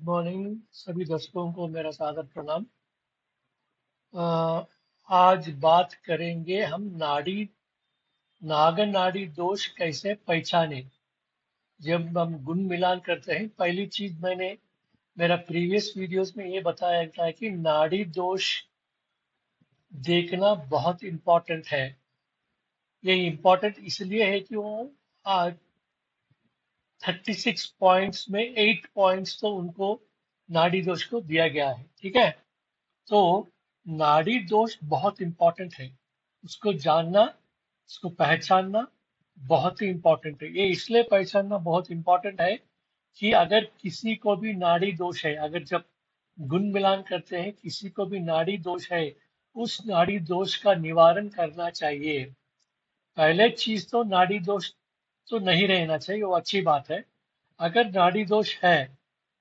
Morning सभी दर्शकों को मेरा सादर प्रणाम। आज बात करेंगे हम नागर नाड़ी दोष कैसे पहचाने। जब हम गुण मिलान करते हैं, पहली चीज मैंने मेरा प्रीवियस वीडियोस में ये बताया था कि नाड़ी दोष देखना बहुत इम्पोर्टेंट है। ये इम्पोर्टेंट इसलिए है कि वो 36 पॉइंट्स में 8 पॉइंट्स तो उनको नाड़ी दोष को दिया गया है। ठीक है, तो नाड़ी दोष बहुत इंपॉर्टेंट है, उसको जानना, उसको पहचानना बहुत ही इंपॉर्टेंट है। ये इसलिए पहचानना बहुत इंपॉर्टेंट है कि अगर किसी को भी नाड़ी दोष है, अगर जब गुण मिलान करते हैं किसी को भी नाड़ी दोष है, उस नाड़ी दोष का निवारण करना चाहिए। पहले चीज तो नाड़ी दोष तो नहीं रहना चाहिए, वो अच्छी बात है। अगर नाड़ी दोष है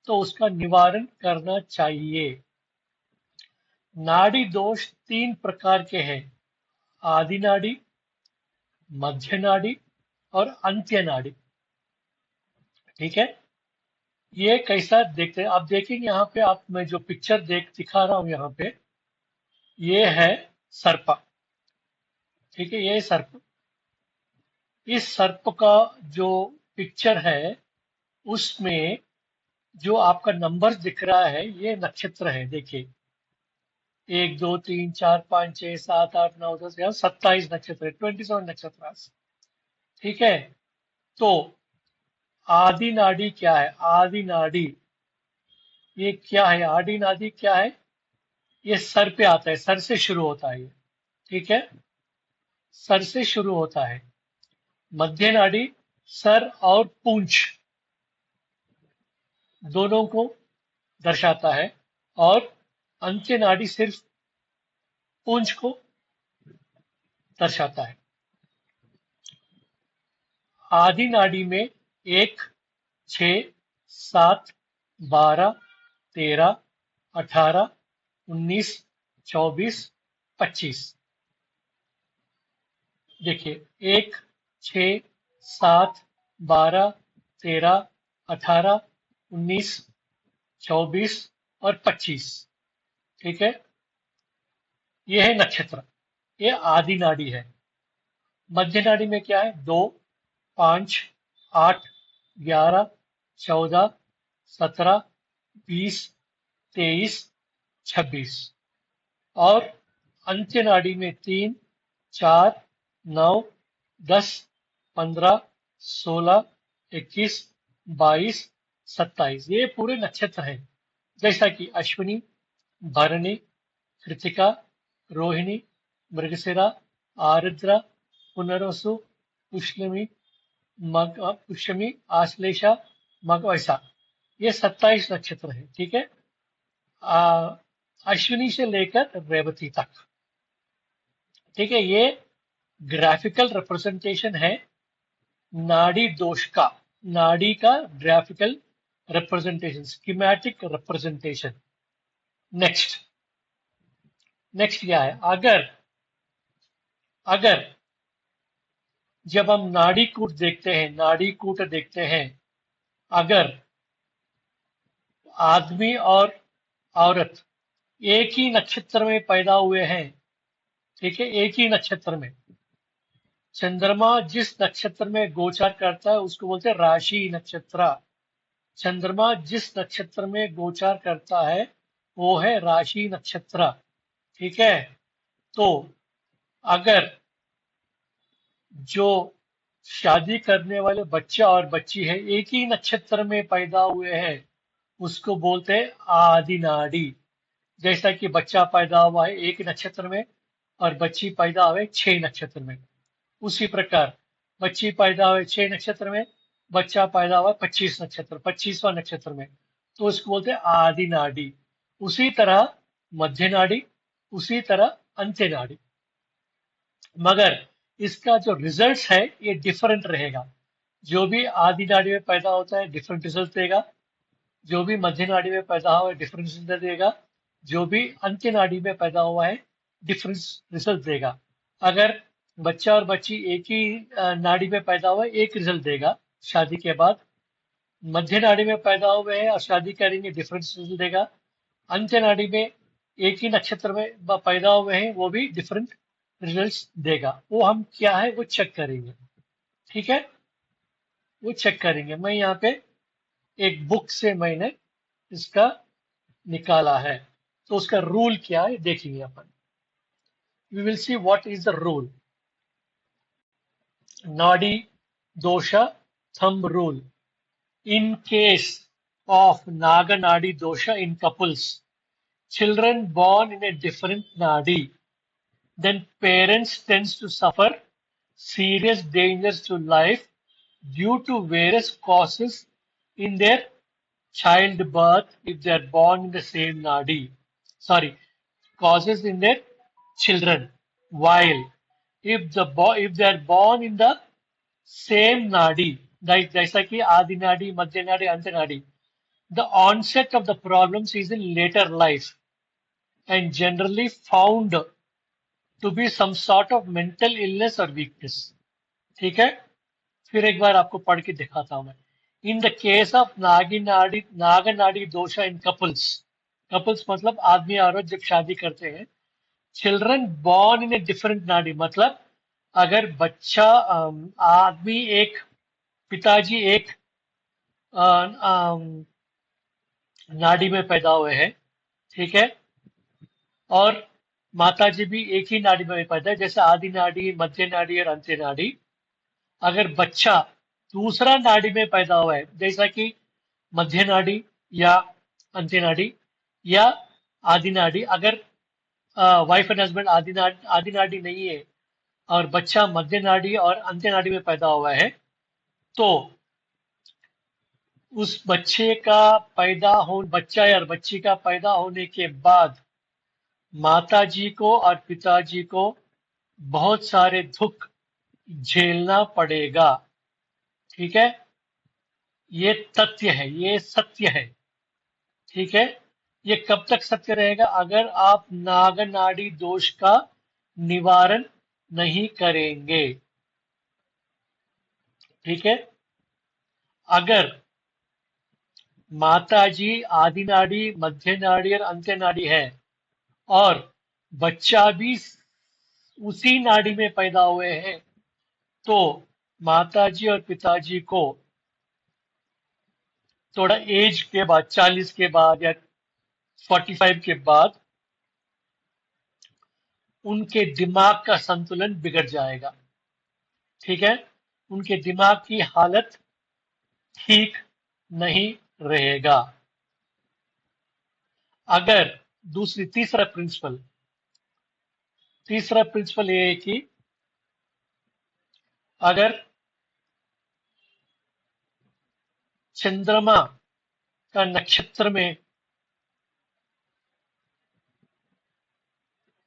तो उसका निवारण करना चाहिए। नाड़ी दोष 3 प्रकार के हैं: आदि नाड़ी, मध्य नाड़ी और अंत्य नाड़ी। ठीक है, ये कैसा देखते हैं आप देखेंगे यहाँ पे। आप मैं जो पिक्चर दिखा रहा हूं यहाँ पे, ये है सर्प। ठीक है, ये सर्प, इस सर्प का जो पिक्चर है उसमें जो आपका नंबर दिख रहा है ये नक्षत्र है। देखिए, 1 2 3 4 5 6 7 8 9 10, यहाँ 27 नक्षत्र है, 27 नक्षत्र। ठीक है, तो आदि नाड़ी क्या है? आदि नाड़ी ये क्या है? आदि नाड़ी क्या है? ये सर पे आता है, सर से शुरू होता है ये। ठीक है, सर से शुरू होता है। मध्य नाड़ी सर और पूंछ दोनों को दर्शाता है, और अंत्य नाड़ी सिर्फ पूंछ को दर्शाता है। आदि नाड़ी में 1 6 7 12 13 18 19 24 25। देखिए, 1 6 7 12 13 18 19 24 और 25। ठीक है, ये है नक्षत्र, ये आदि नाड़ी है। मध्य नाड़ी में क्या है? 2 5 8 11 14 17 20 23 26। और अंत्य नाड़ी में 3 4 9 10 15 16 21 22 27। ये पूरे नक्षत्र हैं, जैसा कि अश्विनी, भरणी, कृतिका, रोहिणी, मृगशिरा, आर्द्रा, पुनर्वसु, पुष्यमी, मग पुष्यमी, आश्लेषा, मग, वैसा ये 27 नक्षत्र है। ठीक है, अश्विनी से लेकर रेवती तक। ठीक है, ये ग्राफिकल रिप्रेजेंटेशन है नाड़ी दोष का, नाड़ी का graphical representation, schematic representation. Next next क्या है? अगर अगर जब हम नाड़ी कूट देखते हैं, नाड़ी कूट देखते हैं, अगर आदमी और औरत एक ही नक्षत्र में पैदा हुए हैं, ठीक है, एक ही नक्षत्र में, चंद्रमा जिस नक्षत्र में गोचर करता है उसको बोलते हैं राशि नक्षत्र। चंद्रमा जिस नक्षत्र में गोचर करता है वो है राशि नक्षत्र। ठीक है, तो अगर जो शादी करने वाले बच्चा और बच्ची है एक ही नक्षत्र में पैदा हुए हैं, उसको बोलते हैं आदि नाड़ी। जैसा कि बच्चा पैदा हुआ है एक नक्षत्र में और बच्ची पैदा हुए 6 नक्षत्र में, उसी प्रकार बच्ची पैदा हुए 6 नक्षत्र में, बच्चा पैदा हुआ 25 नक्षत्र, 25वां नक्षत्र में, तो उसको बोलते हैं आदि नाड़ी। उसी तरह मध्य नाड़ी, उसी तरह अंत्य नाड़ी। मगर इसका जो रिजल्ट है ये डिफरेंट रहेगा। जो भी आदि नाड़ी में पैदा होता है डिफरेंट रिजल्ट देगा, जो भी मध्य नाड़ी में पैदा हुआ है डिफरेंट रिजल्ट देगा, जो भी अंत्य नाड़ी में पैदा हुआ है डिफरेंट रिजल्ट देगा। अगर बच्चा और बच्ची एक ही नाड़ी में पैदा हुआ है एक रिजल्ट देगा शादी के बाद, मध्य नाड़ी में पैदा हुए हैं और शादी करेंगे डिफरेंट रिजल्ट देगा। अंत्य नाड़ी में एक ही नक्षत्र में पैदा हुए हैं, वो भी डिफरेंट रिजल्ट्स देगा। वो हम क्या है वो चेक करेंगे। ठीक है, वो चेक करेंगे। मैं यहाँ पे एक बुक से मैंने इसका निकाला है, तो उसका रूल क्या है देखेंगे अपन। We will see what is the rule. Nadi dosha thumb rule. In case of Naga Nadi dosha in couples, children born in a different nadi, then parents tends to suffer serious dangers to life due to various causes in their childbirth if they are born in the same nadi. Sorry, causes in their children. While if they are born in the same nadi, जैसा कि आदि नाड़ी, मध्य नाड़ी, अंत नाड़ी, the onset of the problems is in later life and generally found to be some sort of mental illness or weakness. ठीक है, फिर एक बार आपको पढ़ के दिखाता हूं मैं। इन द केस ऑफ नाग नाड़ी दोषा इन कपल्स, कपल्स मतलब आदमी और औरत जब शादी करते हैं, children born in a different नाड़ी मतलब अगर बच्चा आदमी एक, पिताजी एक नाड़ी में पैदा हुए हैं, ठीक है, और माताजी भी एक ही नाड़ी में पैदा है, जैसे आदि नाड़ी, मध्य नाड़ी और अंत्य नाड़ी। अगर बच्चा दूसरा नाड़ी में पैदा हुआ है, जैसा कि मध्य नाड़ी या अंत्य नाड़ी या आदि नाड़ी, अगर वाइफ एंड हस्बैंड आदि नाड़ी नहीं है और बच्चा मध्य नाड़ी और अंत्य नाड़ी में पैदा हुआ है, तो उस बच्चा या बच्ची का पैदा होने के बाद माताजी को और पिताजी को बहुत सारे दुख झेलना पड़ेगा। ठीक है, ये तथ्य है, ये सत्य है। ठीक है, ये कब तक सत्य रहेगा? अगर आप नागनाड़ी दोष का निवारण नहीं करेंगे। ठीक है, अगर माताजी आदि नाड़ी, मध्य नाड़ी और अंत्य नाड़ी है और बच्चा भी उसी नाड़ी में पैदा हुए हैं, तो माताजी और पिताजी को थोड़ा एज के बाद, 40 के बाद या 45 के बाद उनके दिमाग का संतुलन बिगड़ जाएगा। ठीक है, उनके दिमाग की हालत ठीक नहीं रहेगा। अगर तीसरा प्रिंसिपल ये है कि अगर चंद्रमा का नक्षत्र में,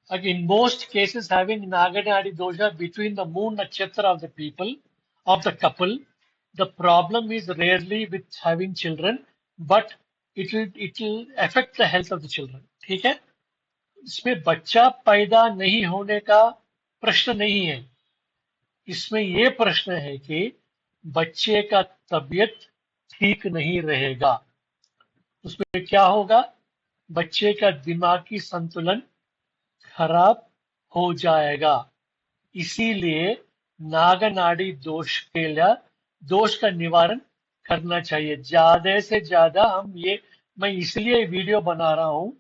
in most cases having Naganadi dosha between the moon nakshatra of the couple, the problem is rarely with having children, but it will affect the health of the children. ठीक है, इसमें बच्चा पैदा नहीं होने का प्रश्न नहीं है। इसमें ये प्रश्न है कि बच्चे का तबीयत ठीक नहीं रहेगा। उसमें क्या होगा? बच्चे का दिमागी संतुलन खराब हो जाएगा। इसीलिए नागनाड़ी दोष का निवारण करना चाहिए। ज्यादा से ज्यादा मैं इसलिए वीडियो बना रहा हूं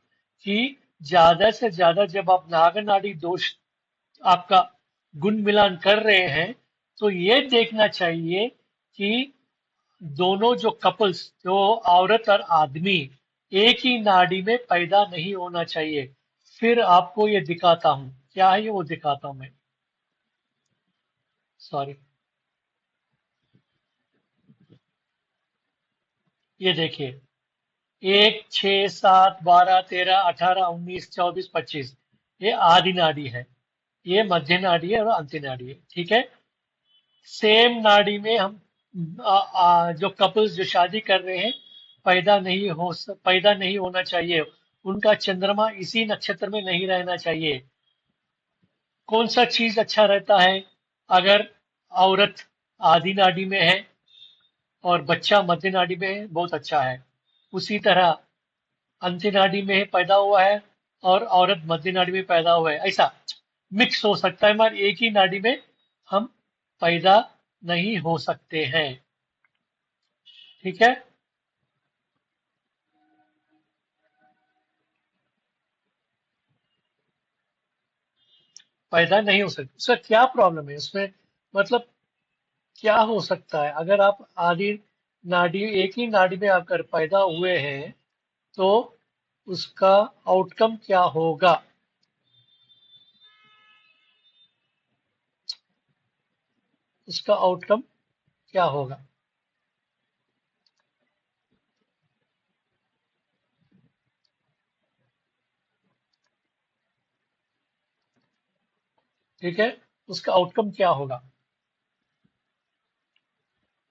कि ज्यादा से ज्यादा जब आप नागनाड़ी दोष आपका गुण मिलान कर रहे हैं, तो ये देखना चाहिए कि दोनों जो कपल्स, जो औरत और आदमी, एक ही नाड़ी में पैदा नहीं होना चाहिए। फिर आपको ये दिखाता हूं, क्या है ये वो दिखाता हूं मैं। सॉरी, ये देखिए, 1, 6, 7, 12, 13, 18, 19, 24, 25, ये आदि नाड़ी है, ये मध्य नाड़ी है और अंत्य नाड़ी है। ठीक है, सेम नाड़ी में हम जो कपल्स जो शादी कर रहे हैं, पैदा नहीं होना चाहिए। उनका चंद्रमा इसी नक्षत्र में नहीं रहना चाहिए। कौन सा चीज अच्छा रहता है? अगर औरत आदि नाड़ी में है और बच्चा मध्य नाड़ी में है, बहुत अच्छा है। उसी तरह अंत्य नाड़ी में पैदा हुआ है और औरत मध्य नाड़ी में पैदा हुआ है, ऐसा मिक्स हो सकता है, मगर एक ही नाड़ी में हम पैदा नहीं हो सकते हैं। ठीक है, पैदा नहीं हो सकते। उसका क्या प्रॉब्लम है उसमें, मतलब क्या हो सकता है? अगर आप आदि नाड़ी, एक ही नाड़ी में अगर पैदा हुए हैं तो उसका आउटकम क्या होगा? उसका आउटकम क्या होगा? ठीक है, उसका आउटकम क्या होगा?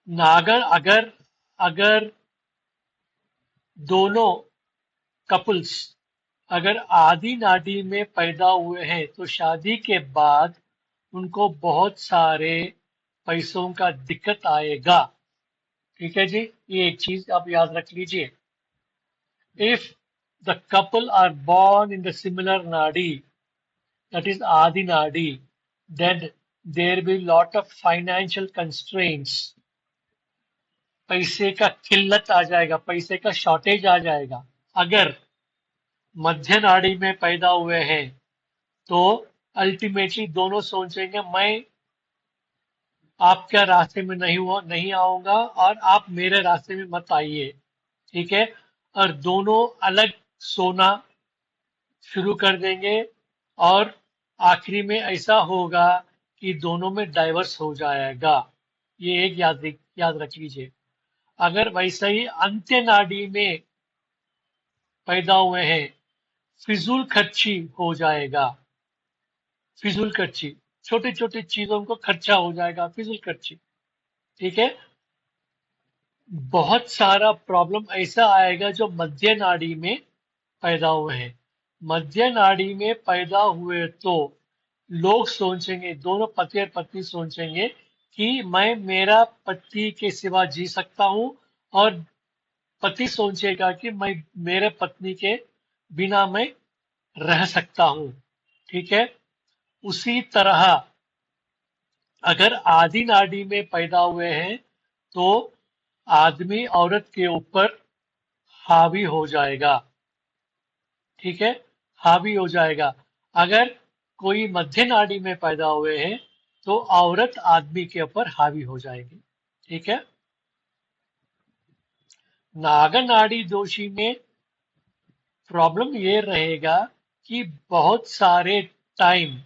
नागर अगर अगर दोनों कपल्स अगर आदि नाडी में पैदा हुए हैं तो शादी के बाद उनको बहुत सारे पैसों का दिक्कत आएगा। ठीक है जी, ये एक चीज आप याद रख लीजिए। If the couple are born in the similar nadi, that is adi nadi, then there will be lot of financial constraints। पैसे का किल्लत आ जाएगा, पैसे का शॉर्टेज आ जाएगा। अगर मध्य नाड़ी में पैदा हुए हैं तो अल्टीमेटली दोनों सोचेंगे मैं आपके रास्ते में नहीं आऊंगा और आप मेरे रास्ते में मत आइए। ठीक है, और दोनों अलग सोना शुरू कर देंगे और आखिरी में ऐसा होगा कि दोनों में डाइवर्स हो जाएगा। ये एक याद रख लीजिए। अगर वैसे ही अंत्य नाड़ी में पैदा हुए हैं, फिजूल खर्ची हो जाएगा। फिजूल खर्ची, छोटी छोटी चीजों को खर्चा हो जाएगा, फिजूल खर्ची। ठीक है, बहुत सारा प्रॉब्लम ऐसा आएगा जो मध्य नाड़ी में पैदा हुए हैं। मध्य नाड़ी में पैदा हुए तो लोग सोचेंगे, दोनों पति और पत्नी सोचेंगे कि मैं मेरा पति के सिवा जी सकता हूं, और पति सोचेगा कि मैं मेरे पत्नी के बिना मैं रह सकता हूं। ठीक है, उसी तरह अगर आदि नाड़ी में पैदा हुए हैं तो आदमी औरत के ऊपर हावी हो जाएगा। ठीक है, हावी हो जाएगा। अगर कोई मध्य नाड़ी में पैदा हुए हैं तो औरत आदमी के ऊपर हावी हो जाएगी। ठीक है, नागर नाड़ी दोषी में प्रॉब्लम ये रहेगा कि बहुत सारे टाइम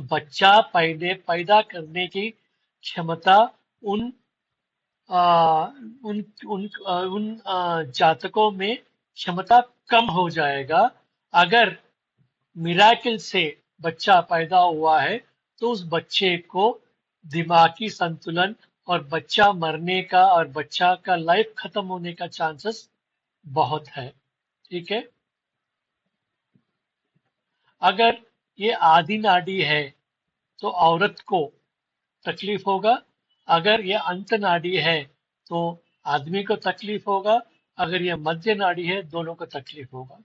बच्चा पैदा करने की क्षमता उन आ, उन उन जातकों में क्षमता कम हो जाएगा। अगर मिराकिल से बच्चा पैदा हुआ है तो उस बच्चे को दिमागी संतुलन और बच्चा मरने का और बच्चा का लाइफ खत्म होने का चांसेस बहुत है। ठीक है, अगर ये आदि नाड़ी है तो औरत को तकलीफ होगा। अगर यह अंत नाड़ी है तो आदमी को तकलीफ होगा। अगर यह मध्य नाड़ी है दोनों को तकलीफ होगा।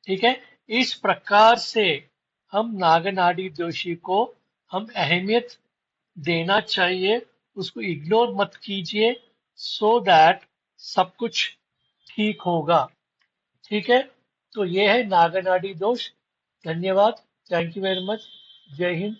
ठीक है, इस प्रकार से हम नागनाड़ी दोषी को हम अहमियत देना चाहिए, उसको इग्नोर मत कीजिए, सो दैट सब कुछ ठीक होगा। ठीक है, तो ये है नागनाड़ी दोष। धन्यवाद, थैंक यू वेरी मच। जय हिंद।